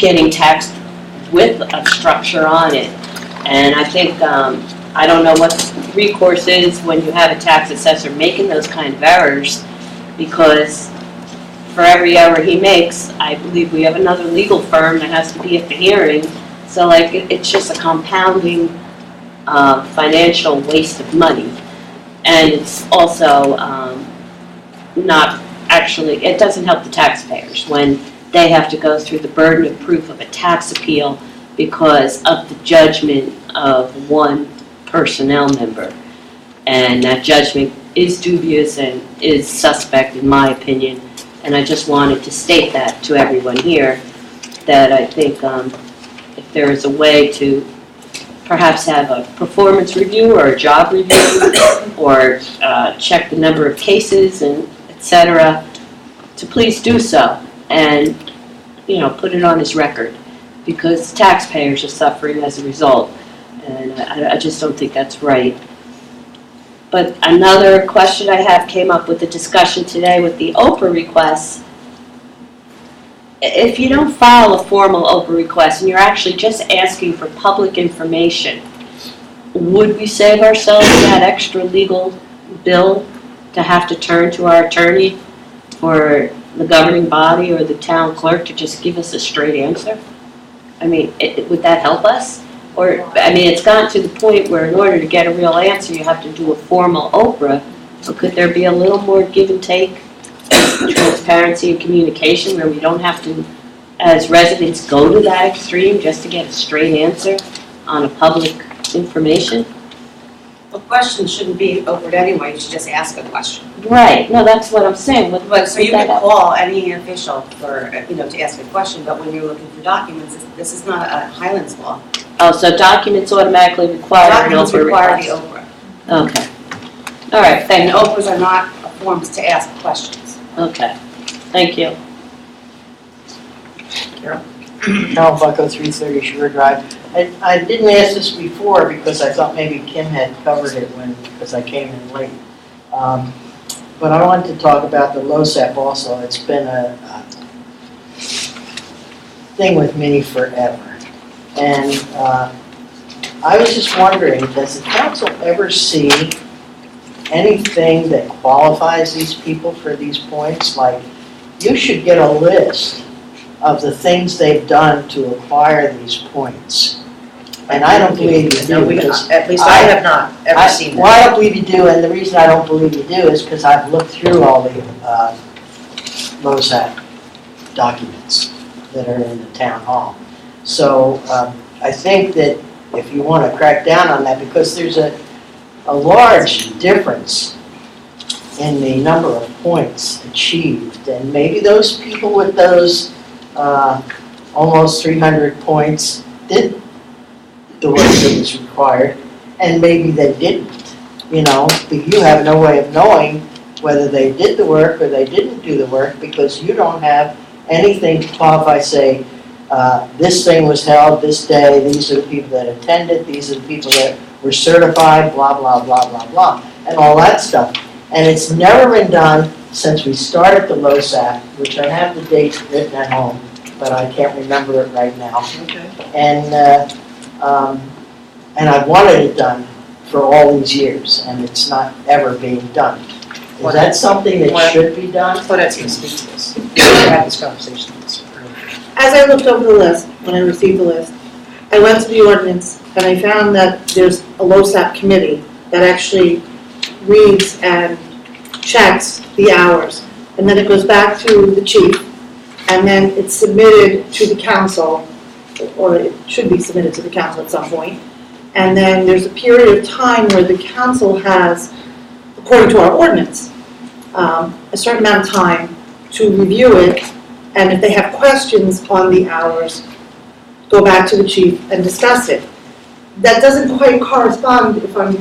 getting taxed with a structure on it. And I think, I don't know what recourse is when you have a tax assessor making those kind of errors, because for every error he makes, I believe we have another legal firm that has to be at the hearing. So like, it's just a compounding financial waste of money. And it's also not actually, it doesn't help the taxpayers when they have to go through the burden of proof of a tax appeal because of the judgment of one personnel member. And that judgment is dubious and is suspect in my opinion. And I just wanted to state that to everyone here, that I think if there is a way to perhaps have a performance review or a job review or check the number of cases and etc., to please do so and, you know, put it on his record, because taxpayers are suffering as a result, and I just don't think that's right. But another question I have came up with the discussion today with the OPRA requests. If you don't file a formal OPRA request and you're actually just asking for public information, would we save ourselves that extra legal bill to have to turn to our attorney or the governing body or the town clerk to just give us a straight answer? I mean, would that help us? Or, I mean, it's gotten to the point where in order to get a real answer, you have to do a formal OPRA. So could there be a little more give and take, transparency and communication, where we don't have to, as residents, go to that extreme just to get a straight answer on a public information? A question shouldn't be OPRA'd anyway, you should just ask a question. Right, no, that's what I'm saying. But so you can call any official for, to ask a question, but when you're looking for documents, this is not a Highlands law. Oh, so documents automatically require an Documents OPRA require request. the OPRA. Okay. All right, And thank you. OPRAs are not forms to ask questions. Okay, thank you. Carol Bucko, 330 Sugar Drive. I didn't ask this before because I thought maybe Kim had covered it because I came in late. But I wanted to talk about the LoSAP also. It's been a thing with me forever. And I was just wondering, does the council ever see anything that qualifies these people for these points? Like, you should get a list of the things they've done to acquire these points. And I don't believe you do. At least I have not ever seen Well, I that. don't believe you do, and the reason I don't believe you do is because I've looked through all the LoSAP documents that are in the town hall. So I think that if you want to crack down on that, because there's a large difference in the number of points achieved, and maybe those people with those almost 300 points did the work that was required, and maybe they didn't, but you have no way of knowing whether they did the work or they didn't do the work, because you don't have anything to qualify, say, this thing was held this day, these are the people that attended, these are the people that were certified, blah, blah, blah, blah, blah, and all that stuff. And it's never been done since we started the LoSAP, which I have the dates written at home, but I can't remember it right now. Okay. And I've wanted it done for all these years, and it's not ever being done. Is that something that should be done? Claudette's going to speak to this. We had this conversation earlier. As I looked over the list, when I received the list, I went to the ordinance and I found that there's a LoSAP committee that actually reads and checks the hours. And then it goes back to the chief, and then it's submitted to the council, or it should be submitted to the council at some point. And then there's a period of time where the council has, according to our ordinance, a certain amount of time to review it, and if they have questions on the hours, go back to the chief and discuss it. That doesn't quite correspond, if I'm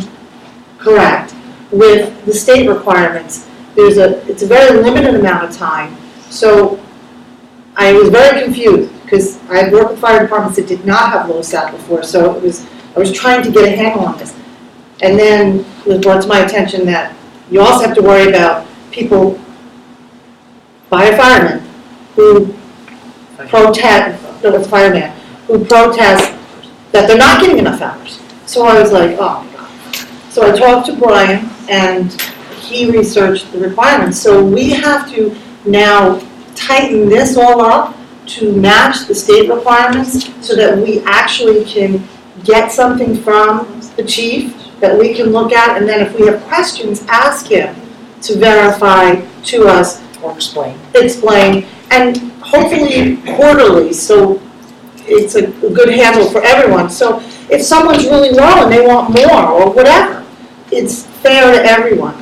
correct, with the state requirements. It's a very limited amount of time. So I was very confused because I worked with fire departments that did not have LoSAP before, so I was trying to get a handle on this. And then it was brought to my attention that you also have to worry about people, firemen, who protest, no, it's fireman, who protest that they're not getting enough hours. So I was like, oh my God. So I talked to Brian and he researched the requirements. So we have to now tighten this all up to match the state requirements so that we actually can get something from the chief that we can look at, and then if we have questions, ask him to verify to us, Or explain. explain, and hopefully quarterly, so it's a good handle for everyone. So if someone's really low and they want more or whatever, it's fair to everyone.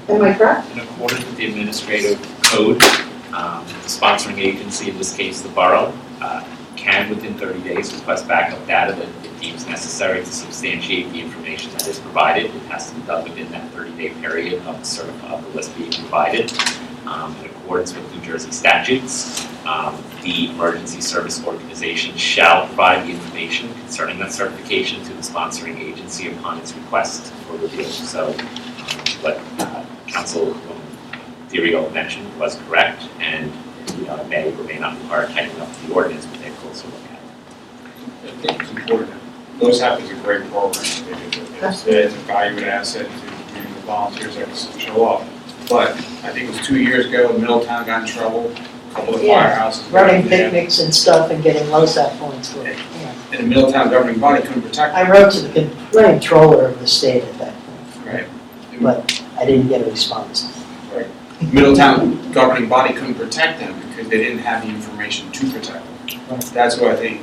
Am I correct? In accordance with the administrative code, the sponsoring agency, in this case the borough, can within 30 days request backup data that it deems necessary to substantiate the information that is provided. It has to be done within that 30-day period of the list being provided. In accordance with New Jersey statutes, the emergency service organization shall provide the information concerning that certification to the sponsoring agency upon its request for review. So what Councilwoman Theriot mentioned was correct, and it may or may not require tightening up the ordinance, but take a closer look at it. I think it's important. LoSAP is a great program. It's a valuable asset to the volunteers that show up. But I think it was 2 years ago, Middletown got in trouble, a couple of firehouses. Running picnics and stuff and getting LoSAP points for it. Yeah. And the Middletown governing body couldn't protect them. I wrote to the controller of the state at that point, Right. but I didn't get a response. Middletown governing body couldn't protect them because they didn't have the information to protect them. Right. That's why I think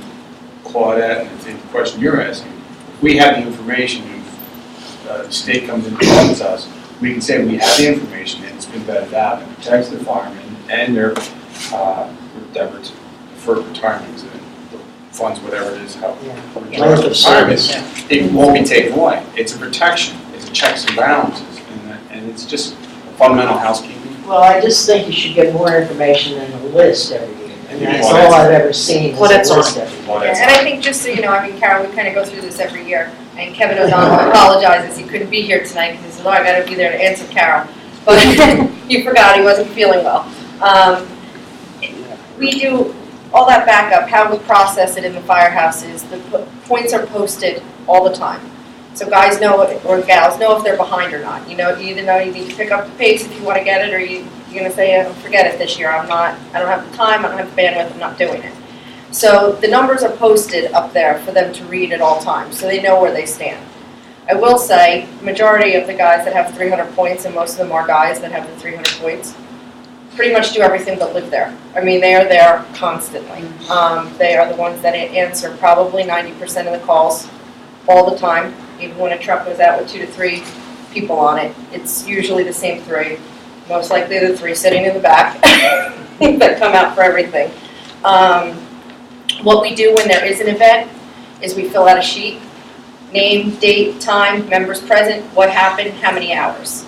Claudette, and I think the question you're asking, if we have the information, if the state comes and tells us, we can say we have the information and it's been vetted out and protects the firemen and their deferred retirements and funds, whatever it is, how Yeah. retirement. Length of service. It won't be taken away. It's a protection. It's a checks and balances, and it's just fundamental housekeeping. Well, I just think you should get more information than a list every year. And Yeah. that's all I've ever seen is a Well, that's list every year. Well, that's- And I think just so you know, I mean, Carol, we kind of go through this every year, and Kevin O'Donnell apologizes, he couldn't be here tonight, because he said, oh, I gotta be there to answer Carol. But he forgot, he wasn't feeling well. We do all that backup, how we process it in the firehouses, the points are posted all the time. So guys know, or gals know if they're behind or not. You either know you need to pick up the pace if you want to get it, or you're gonna say, oh, forget it this year, I don't have the time, I don't have the bandwidth, I'm not doing it. So the numbers are posted up there for them to read at all times, so they know where they stand. I will say, majority of the guys that have 300 points, and most of them are guys that have the 300 points, pretty much do everything but live there. I mean, they are there constantly. They are the ones that answer probably 90% of the calls all the time. Even when a truck goes out with 2 to 3 people on it, it's usually the same 3. Most likely the 3 sitting in the back that come out for everything. What we do when there is an event is we fill out a sheet, name, date, time, members present, what happened, how many hours.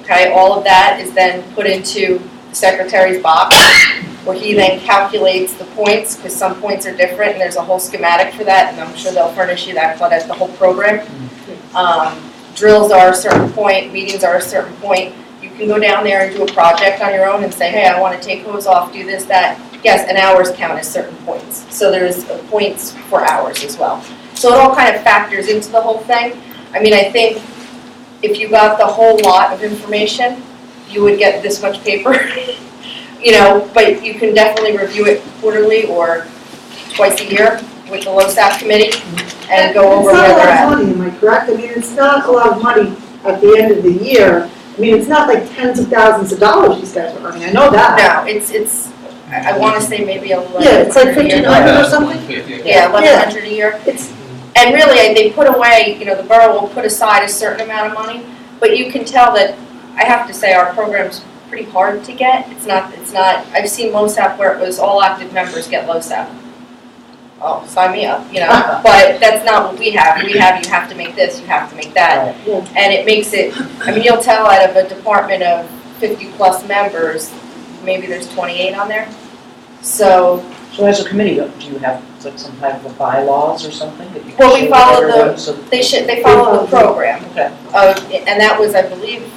Okay, all of that is then put into the secretary's box, where he then calculates the points, because some points are different, and there's a whole schematic for that, and I'm sure they'll furnish you that, but that's the whole program. Drills are a certain point, meetings are a certain point. You can go down there and do a project on your own and say, hey, I want to take hose off, do this, that. Yes, an hours count is certain points. So there's points for hours as well. So it all kind of factors into the whole thing. I mean, I think if you got the whole lot of information, you would get this much paper, but you can definitely review it quarterly or twice a year with the LoSAP committee and go over where they're at. It's not a lot of money, am I correct? I mean, it's not a lot of money at the end of the year. I mean, it's not like tens of thousands of dollars these guys are earning, I know that. No, it's, I want to say maybe $1,100 Yeah, it's like a year. $1,500 or something. Yeah, $1,100 a year. It's, And really, they put away, the borough will put aside a certain amount of money, but you can tell that, I have to say, our program's pretty hard to get. It's not, I've seen LoSAP where it was all active members get LoSAP. Oh, sign me up, but that's not what we have. We have, you have to make this, you have to make that. yeah. And it makes it, you'll tell out of a department of 50-plus members, maybe there's 28 on there. So So as a committee, do you have like some type of bylaws or something that you can Well, we share with follow everyone, so- they follow the program. Okay. And that was, I believe,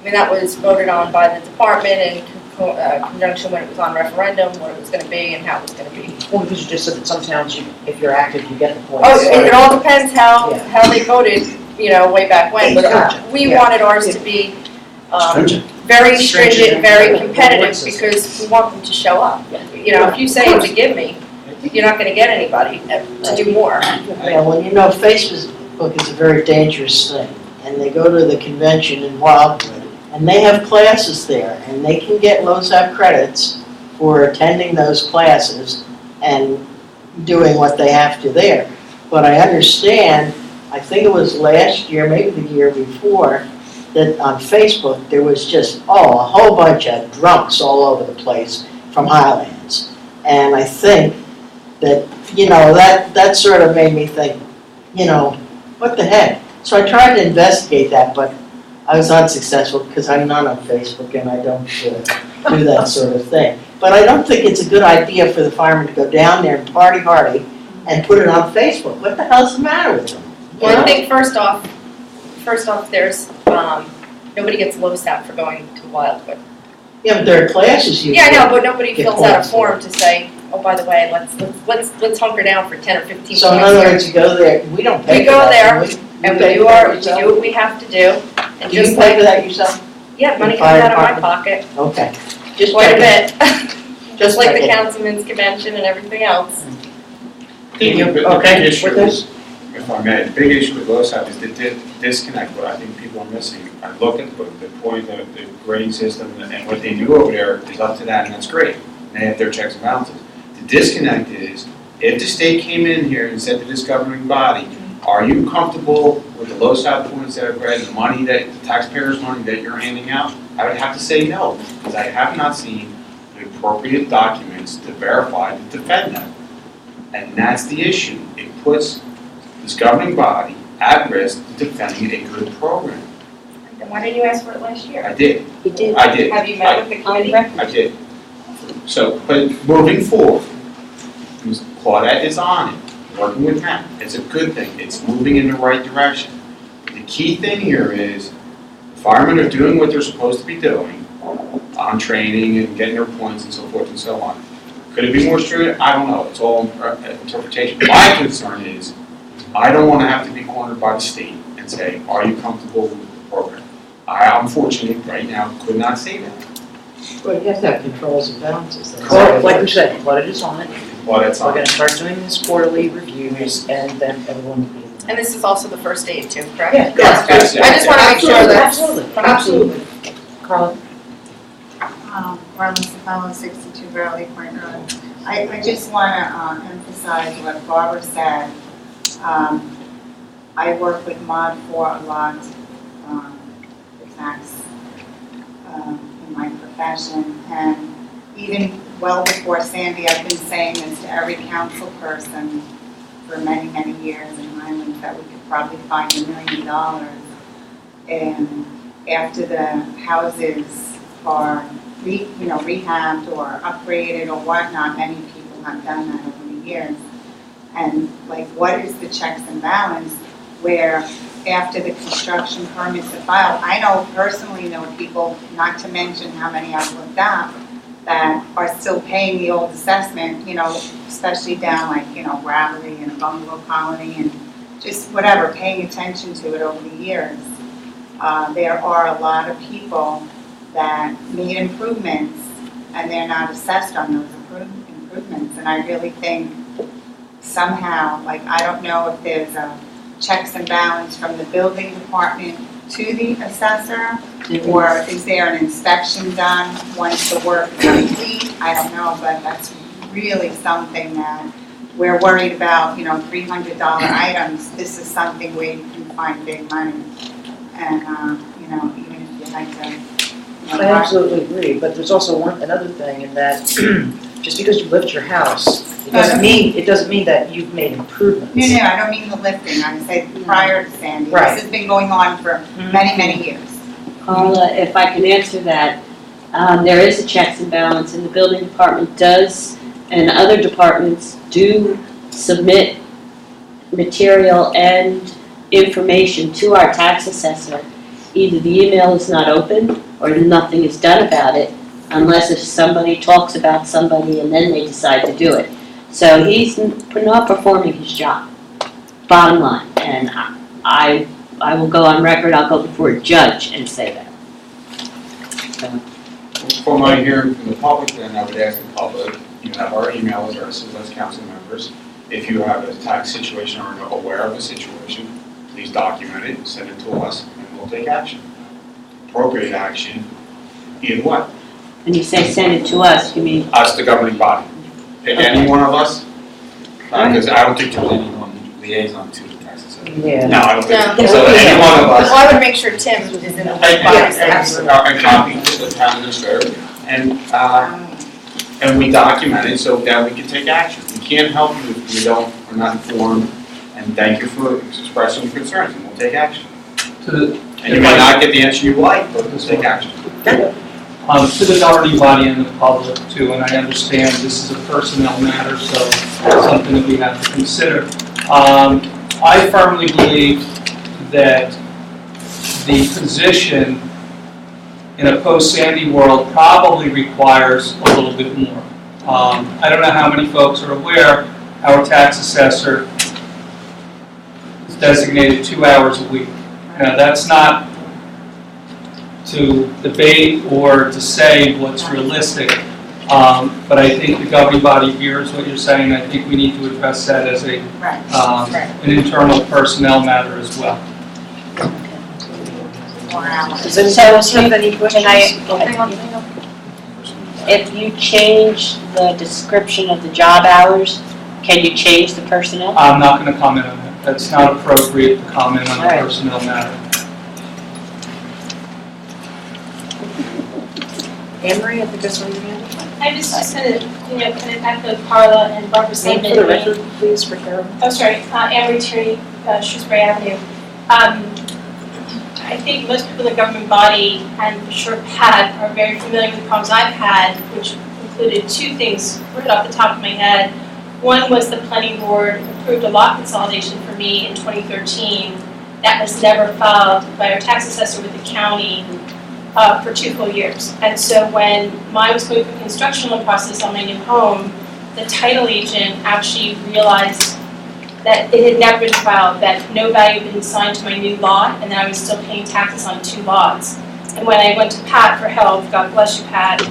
that was voted on by the department and conjunction when it was on referendum, what it was gonna be and how it was gonna be. Well, because you just said that some towns, if you're active, you get the points. Oh, it all depends how Yeah. they voted, way back when, but Gotcha. we Yeah. wanted ours to be, Stringent. very Stringent. stringent, very Yeah. competitive, Reward system. because we want them to show up. If you say it's a gimme, you're not gonna get anybody to do more. Yeah, well, Facebook is a very dangerous thing, and they go to the convention in Wildwood, and they have classes there, and they can get LoSAP credits for attending those classes and doing what they have to there. But I understand, I think it was last year, maybe the year before, that on Facebook, there was just, a whole bunch of drunks all over the place from Highlands. And I think that, that sort of made me think, what the heck? So I tried to investigate that, but I was unsuccessful because I'm not on Facebook and I don't do that sort of thing. But I don't think it's a good idea for the firemen to go down there and party hardy and put it on Facebook. What the hell's the matter with them? Well, I think first off, there's, nobody gets LoSAP for going to Wildwood. Yeah, but there are classes you Yeah, I know, get. but nobody Get fills out a points for form to say, oh, by the way, let's hunker down for 10 or 15 points So in other here. words, you go there, we don't pay We for go that, there, do we? And You pay we do for that we yourself? do what we have to do, and Do you just pay for like, that yourself? yeah, money The comes fire out of my department? pocket, Okay. Just quite a checking. bit. Just like the checking. councilman's convention and everything else. I think the Okay, big issue with is, if I may, the big issue with LoSAP is the disconnect, what I think people are missing. I look at the point of the grading system and what they do over there is up to that, and that's great. They have their checks and balances. The disconnect is, if the state came in here and said to this governing body, are you comfortable with the LoSAP points that are graded, the money the taxpayers' money that you're handing out? I would have to say no, because I have not seen the appropriate documents to verify, to defend them. And that's the issue. It puts this governing body at risk of defending a good program. Then why didn't you ask for it last year? I did. You did. I did. Have you met with the committee? I did. So, but moving forward, Claudette is on it, working with Matt. It's a good thing. It's moving in the right direction. The key thing here is the firemen are doing what they're supposed to be doing on training and getting their points and so forth and so on. Could it be more stringent? I don't know. It's all interpretation. My concern is I don't want to have to be cornered by the state and say, are you comfortable with the program? I, unfortunately, right now, could not say that. Well, you have to have controls and balances. That's Well, all. like we said, Claudette is on it. Well, that's We're not. gonna start doing these quarterly reviews, and then everyone will be. And this is also the first aid too, correct? Yeah, Yes, I just want to make sure that. Absolutely. Carla? Marlon Stefano, 62 Beverly Point Road. I just want to emphasize what Barbara said. I work with Mod 4 a lot, with tax in my profession, and even well before Sandy, I've been saying this to every council person for many, many years in Highlands, that we could probably find $1 million. And after the houses are rehabbed or upgraded or whatnot, many people have done that over the years. And like, what is the checks and balance where after the construction permits are filed? I personally know people, not to mention how many I've looked up, that are still paying the old assessment, especially down like, Gravelly and Bungalow Colony and just whatever, paying attention to it over the years. There are a lot of people that made improvements and they're not assessed on those improvements. And I really think somehow, like, I don't know if there's a checks and balance from the building department to the assessor, or is there an inspection done once the work is complete? I don't know, but that's really something that we're worried about, $300 items. This is something where you can find big money. And, even if you had to, I absolutely agree, but there's also another thing in that just because you lift your house, it doesn't mean that you've made improvements. No, I don't mean the lifting, I said prior to Sandy. Right. This has been going on for many, many years. Carla, if I can answer that, there is a checks and balance, and the building department does, and other departments do submit material and information to our tax assessor. Either the email is not open or nothing is done about it, unless if somebody talks about somebody and then they decide to do it. So he's not performing his job, bottom line. And I will go on record, I'll go before a judge and say that. So, From my hearing from the public, then I would ask the public, you have our email addresses as council members. If you have a tax situation or are aware of a situation, please document it, send it to us, and we'll take action. Appropriate action, in what? when you say send it to us, you mean, Us, the governing body. Any one of us? Because I don't think there's any one liaison to the tax assessor. Yeah. No, I don't think No. so. So any one of us. Well, I would make sure Tim is in the box, absolutely. And copy to the town administrator, and we document it so that we can take action. We can't help you if we don't, we're not informed, and thank you for expressing your concerns, and we'll take action. And you may not get the answer you like, but we'll take action. To the governing body and the public too, and I understand this is a personnel matter, so it's something that we have to consider. I firmly believe that the position in a post-Sandy world probably requires a little bit more. I don't know how many folks are aware, our tax assessor is designated 2 hours a week. Now, that's not to debate or to say what's realistic, but I think the governing body hears what you're saying. I think we need to address that as a an internal personnel matter as well. Wow. Does anyone So, else have any questions? hang on. If you change the description of the job hours, can you change the personnel? I'm not going to comment on that. That's not appropriate to comment on a All right. personnel matter. Anne Marie, I think that's what you're going to do. I just kind of, kind of echo Carla and Barbara Name sentiment. for the record, please, for Carol. Oh, sorry, Anne Marie Tierney, Shrewsbury Avenue. I think most people in the government body, and for sure Pat, are very familiar with the problems I've had, which included two things right off the top of my head. One was the planning board approved a lot consolidation for me in 2013. That was never filed by our tax assessor with the county for 2 full years. And so when I was going through the construction loan process on my new home, the title agent actually realized that it had never been filed, that no value had been assigned to my new lot, and that I was still paying taxes on 2 lots. And when I went to Pat for help, God bless you, Pat,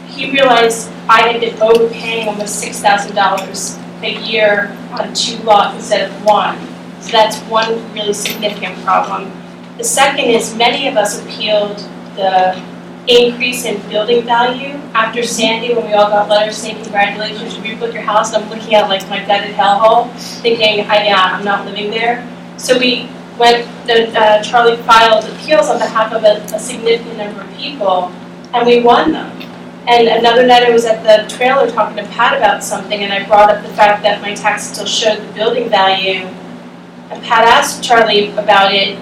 he realized I had been overpaying almost $6,000 a year on 2 lots instead of 1. So that's one really significant problem. The second is many of us appealed the increase in building value after Sandy, when we all got letters saying congratulations, you rebuilt your house. And I'm looking at like my gutted hellhole, thinking, I'm not living there. So we went, Charlie filed appeals on behalf of a significant number of people, and we won them. And another night I was at the trailer talking to Pat about something, and I brought up the fact that my taxes still showed the building value. And Pat asked Charlie about it.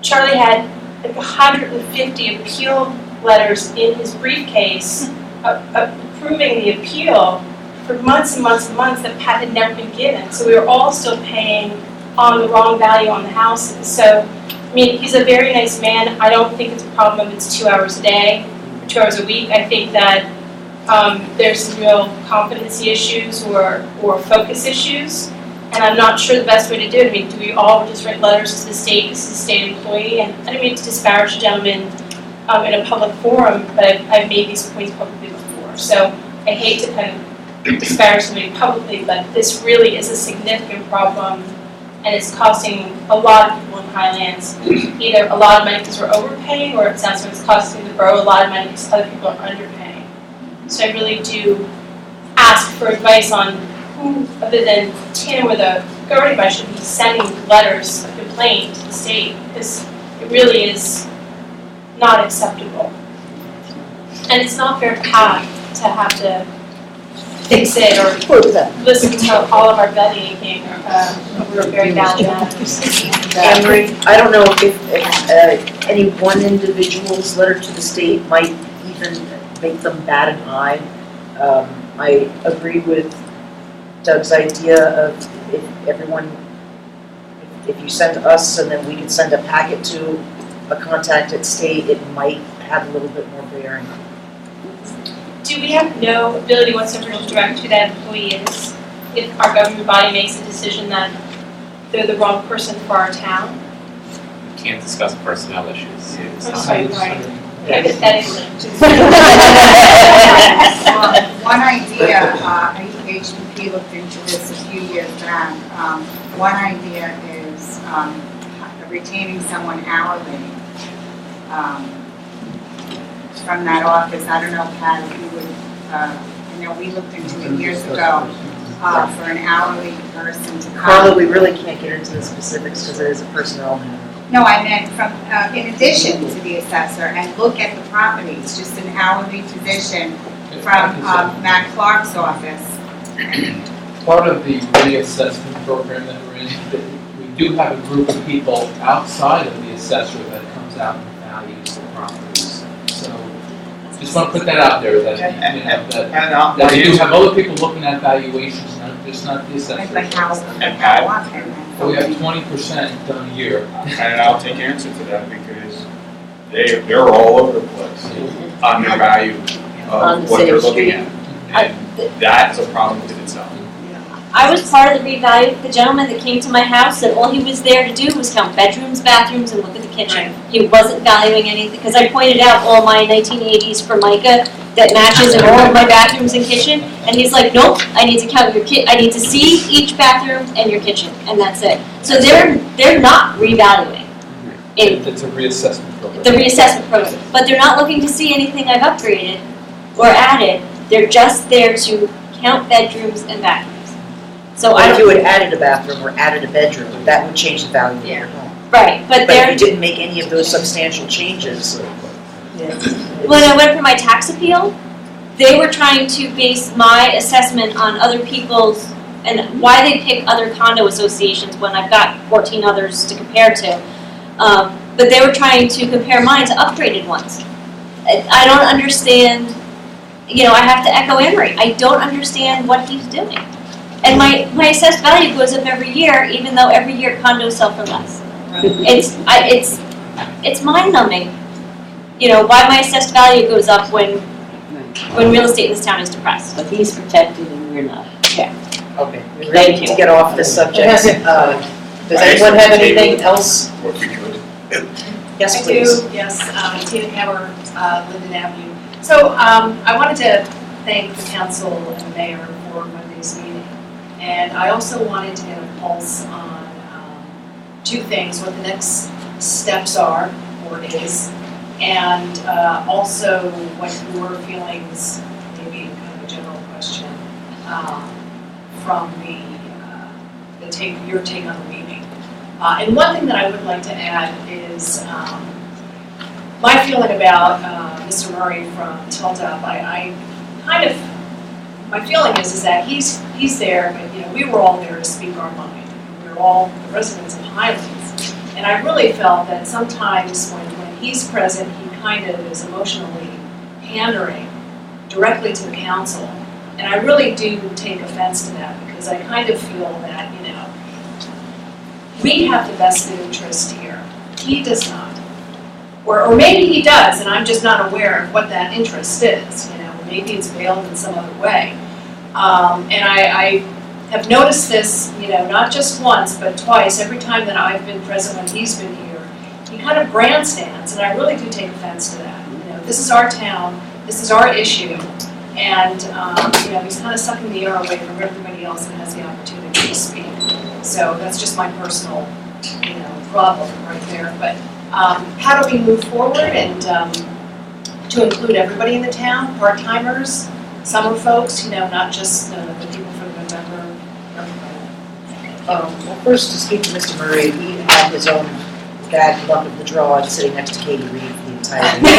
Charlie had like 150 appeal letters in his briefcase approving the appeal for months and months and months that Pat had never been given. So we were all still paying on the wrong value on the houses. So, I mean, he's a very nice man. I don't think it's a problem if it's 2 hours a day, 2 hours a week. I think that there's some real competency issues or focus issues. And I'm not sure the best way to do it. I mean, do we all just write letters to the state, this is a state employee? And I don't mean to disparage a gentleman in a public forum, but I've made these points publicly before. So I hate to kind of disparage somebody publicly, but this really is a significant problem, and it's costing a lot of people in Highlands either a lot of money because we're overpaying, or it sounds like it's costing the borough a lot of money because other people are underpaying. So I really do ask for advice on who, other than Tim or the governing body, should be sending letters of complaint to the state, because it really is not acceptable. And it's not fair to Pat to have to fix it or listen to all of our belly aching over very valid matters. Anne Marie, I don't know if any one individual's letter to the state might even make them bat an eye. I agree with Doug's idea of if you send us and then we can send a packet to a contact at state, it might have a little bit more bearing. Do we have no ability whatsoever to direct who that employee is? If our government body makes a decision that they're the wrong person for our town? We can't discuss personnel issues. It's I'm not- sorry, Brian. Hypothetically. One idea, HPP looked into this a few years back. One idea is retaining someone hourly from that office. I don't know, Pat, if you would, I know we looked into it years ago, for an hourly person to Carla, come. we really can't get into the specifics because it is a personnel matter. No, I meant from, in addition to the assessor, and look at the properties, just an hourly position from Matt Clark's office. Part of the reassessment program that we're in, that we do have a group of people outside of the assessor that comes out and values the properties. So just want to put that out there, that, you know, that we do have other people looking at valuations, not the assessor. Like how often? So we have 20% done a year. And I'll take answer to that because they're all over the place on their value On the of what they're same looking at. And that is a problem within itself. I was part of the revalue, the gentleman that came to my house, and all he was there to do was count bedrooms, bathrooms, and look at the kitchen. He wasn't valuing anything, because I pointed out all my 1980s Formica that matches in all of my bathrooms and kitchen, and he's like, nope, I need to count your I need to see each bathroom and your kitchen, and that's it. So they're not revaluing it, It's a reassessment program. the reassessment program, but they're not looking to see anything I've upgraded or added. They're just there to count bedrooms and bathrooms. So I If don't, you had added a bathroom or added a bedroom, that would change the value of your home. right, but But they're. if you didn't make any of those substantial changes, When I went for my tax appeal, they were trying to base my assessment on other people's, and why they pick other condo associations when I've got 14 others to compare to. But they were trying to compare mine to upgraded ones. I don't understand, you know, I have to echo Emery, I don't understand what he's doing. And my assessed value goes up every year, even though every year condos sell for less. It's mind numbing. You know, why my assessed value goes up when real estate in this town is depressed. But he's protected and we're not. okay, we really Thank need you. to get off this subject. Does anyone have anything else? What we could. Yes, I please. do, yes, Tina Hammer, Linden Avenue. So I wanted to thank the council and the mayor for Monday's meeting. And I also wanted to get a pulse on two things, what the next steps are, or is, and also what your feelings, maybe kind of a general question, from your take on the meeting. And one thing that I would like to add is my feeling about Mr. Murray from Tildup. I kind of, my feeling is that he's there, but you know, we were all there to speak our mind. We were all the residents of Highlands. And I really felt that sometimes when he's present, he kind of is emotionally pandering directly to the council. And I really do take offense to that because I kind of feel that, you know, we have the vested interest here. He does not. Or maybe he does, and I'm just not aware of what that interest is. You know, maybe it's veiled in some other way. And I have noticed this, you know, not just once, but twice. Every time that I've been present when he's been here, he kind of grandstands, and I really do take offense to that. You know, this is our town, this is our issue, and you know, he's kind of sucking the air away from everybody else that has the opportunity to speak. So that's just my personal, you know, problem right there. But how do we move forward and to include everybody in the town, part-timers, summer folks, you know, not just the people from November, everybody. Well, first, to speak to Mr. Murray, he had his own bad luck of the draw and sitting next to Katie Reed for the entire meeting.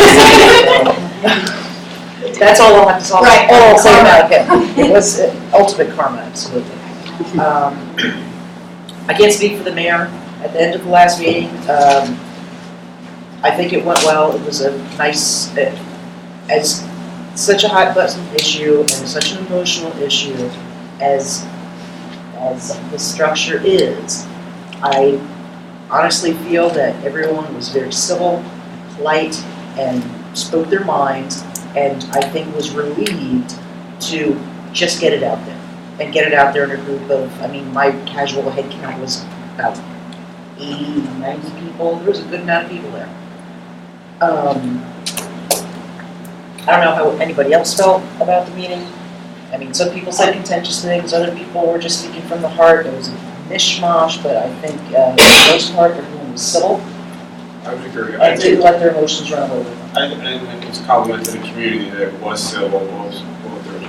That's all I'll have to say. Right. All I'll say about him. It was ultimate karma, absolutely. I can't speak for the mayor. At the end of the last meeting, I think it went well. It was a nice, as such a hot button issue and such an emotional issue as the structure is. I honestly feel that everyone was very civil, polite, and spoke their minds, and I think was relieved to just get it out there. And get it out there in a group of, I mean, my casual head count was about 80, 90 people. There was a good amount of people there. I don't know how anybody else felt about the meeting. I mean, some people said contentious things, other people were just speaking from the heart. There was a mishmash, but I think for the most part, everyone was civil I would agree. I and think, didn't let their emotions run over them. and it's a compliment to the community that it was civil, there was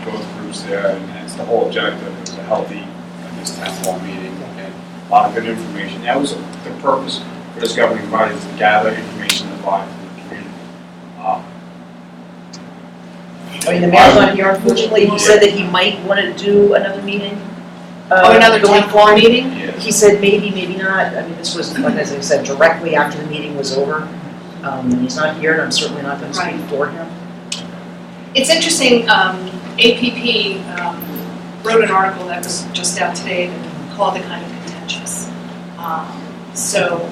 both groups there, and it's the whole objective. It was a healthy, I guess, town hall meeting, and a lot of good information. That was the purpose for this governing body, is to gather information and provide to the community. I mean, the mayor's not here, unfortunately. He said that he might want to do another meeting. Another going town hall forward. meeting? Yeah. He said maybe, maybe not. I mean, this was, like as I said, directly after the meeting was over. And he's not here, and I'm certainly not going to speak for him. It's interesting, APP wrote an article that was just out today that called it kind of contentious. So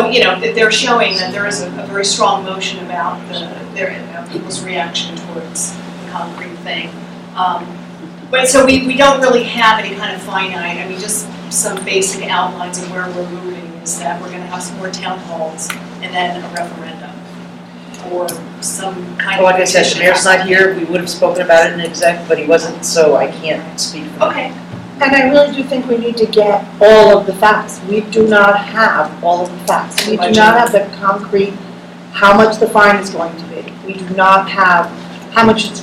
you know, they're showing that there is a very strong motion about people's reaction towards the concrete thing. But so we don't really have any kind of finite, I mean, just some basic outlines of where we're moving is that we're gonna have some more town halls and then a referendum or some kind of. Like I said, the mayor's not here. We would have spoken about it in exec, but he wasn't, so I can't speak for him. Okay, And I really do think we need to get all of the facts. We do not have all of the facts. We do not have the concrete, how much the fine is going to be. We do not have how much it's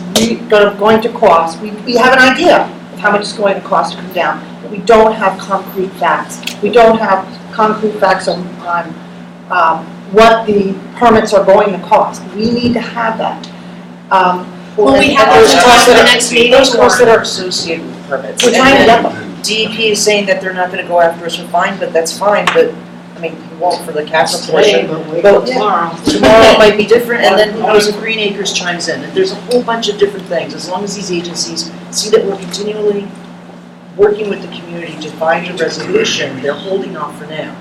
going to cost. We have an idea of how much it's going to cost to come down, but we don't have concrete facts. We don't have concrete facts on what the permits are going to cost. We need to have that. Will we have those those costs for the that next are, meeting, those costs or- that are associated with permits. We're trying to get them. DEP is saying that they're not gonna go after us for fine, but that's fine, but, I mean, we won't for the capital Today, portion. but wait But till tomorrow. Tomorrow it might be different, and then who knows if Green Acres chimes in, and there's a whole bunch of different things, as long as these agencies see that we're continually working with the community to find a resolution, they're holding off for now.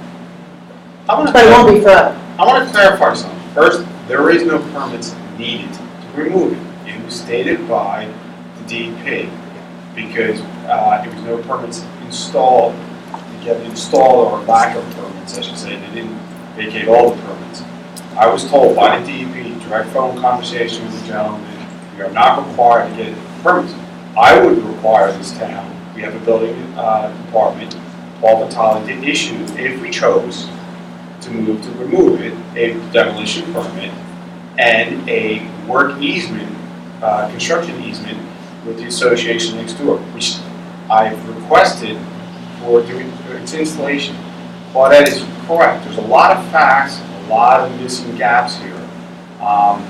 I want But it won't be forever. I want to clarify something. First, there is no permits needed to remove it. It was stated by the DEP because there was no permits installed, to get installed, or lack of permits, I should say. They didn't vacate all the permits. I was told by the DEP, direct phone conversation with the gentleman, we are not required to get permits. I would require this town, we have a building department, Paul Vitale, to issue, if we chose to remove it, a demolition permit and a work easement, construction easement with the association next door, which I've requested for its installation. Claudette is correct. There's a lot of facts, a lot of missing gaps here. I'm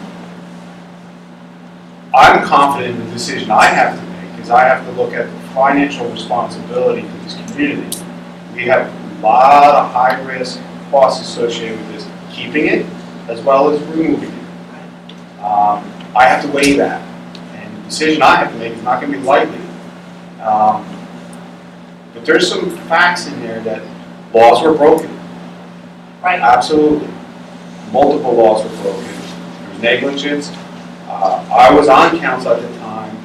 confident in the decision I have to make, because I have to look at the financial responsibility for this community. We have a lot of high-risk costs associated with this, keeping it as well as removing it. I have to weigh that, and the decision I have to make is not going to be lightly. But there's some facts in there that laws were broken. right? Absolutely. Multiple laws were broken. There was negligence. I was on council at the time.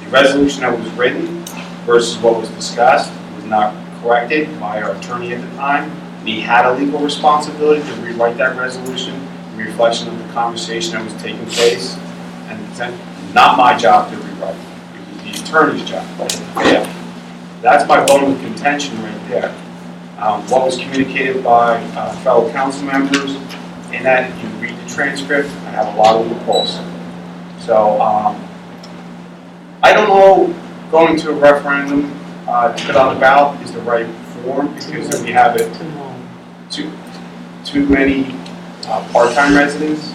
The resolution that was written versus what was discussed was not corrected by our attorney at the time. He had a legal responsibility to rewrite that resolution in reflection of the conversation that was taking place. And it's not my job to rewrite it. It was the attorney's job. But it failed. That's my bone of contention right there. What was communicated by fellow council members, in that if you read the transcript, I have a lot of loopholes. So I don't know, going to a referendum to put on the ballot is the right form, because then we have it too many part-time residents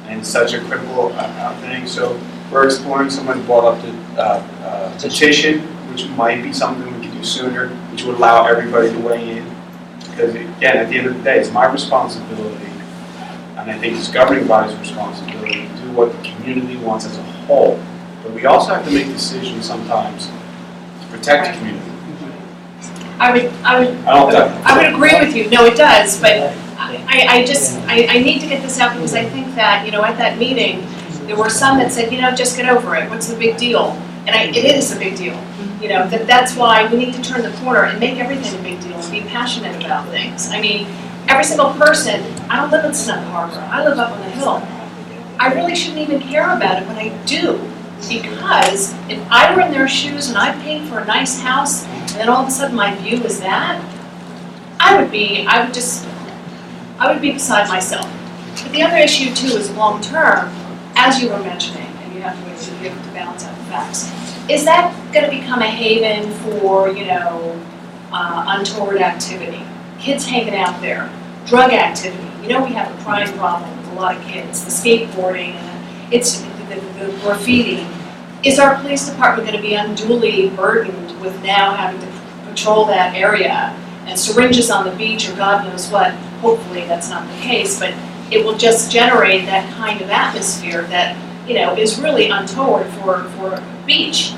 and such a critical thing. So we're exploring, someone brought up the petition, which might be something we could do sooner, which would allow everybody to weigh in. Because again, at the end of the day, it's my responsibility, and I think it's governing body's responsibility to do what the community wants as a whole. But we also have to make decisions sometimes to protect the community. I would I don't think. agree with you, no, it does, but I need to get this out because I think that, at that meeting, there were some that said, just get over it, what's the big deal? And it is a big deal, that's why we need to turn the corner and make everything a big deal and be passionate about things. I mean, every single person, I don't live in Snug Harbor, I live up on the hill. I really shouldn't even care about it, but I do. Because if I were in their shoes and I paid for a nice house, and then all of a sudden my view is that, I would be beside myself. But the other issue too is long-term, as you were mentioning, and you have to be able to balance out the facts. Is that gonna become a haven for, untoward activity? Kids hanging out there, drug activity. We have a crime problem with a lot of kids, the skateboarding, and it's the graffiti. Is our police department gonna be unduly burdened with now having to patrol that area? And syringes on the beach or God knows what, hopefully that's not the case, but it will just generate that kind of atmosphere that, is really untoward for a beach.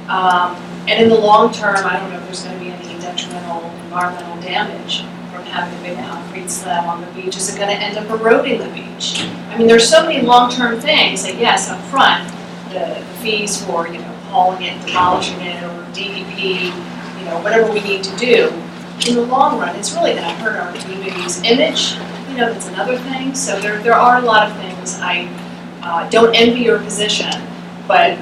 And in the long term, I don't know if there's gonna be any detrimental environmental damage from having a big concrete slab on the beach. Is it gonna end up eroding the beach? I mean, there's so many long-term things that, yes, up front, the fees for, hauling it, demolishing it, or DEP, whatever we need to do. In the long run, it's really gonna hurt our community's image, that's another thing. So there are a lot of things. I don't envy your position, but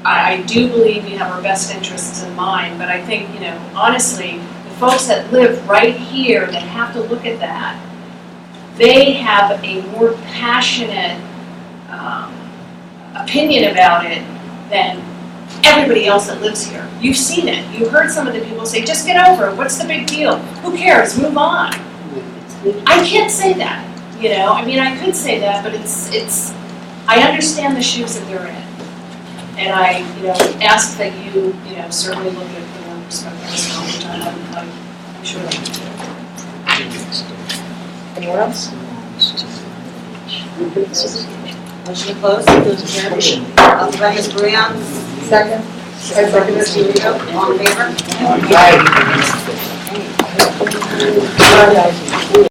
I do believe you have our best interests in mind. But I think, honestly, the folks that live right here that have to look at that, they have a more passionate opinion about it than everybody else that lives here. You've seen it. You heard some of the people say, just get over it. What's the big deal? Who cares? Move on. I can't say that, I mean, I could say that, but it's, I understand the shoes that they're in. And I, ask that you, certainly look at the perspective as well, which I'm sure that you do. Anyone else? Motion to close, those in favor? Offered by Ms. Breon. Second. Second by Ms. Leo, all in favor? Aye.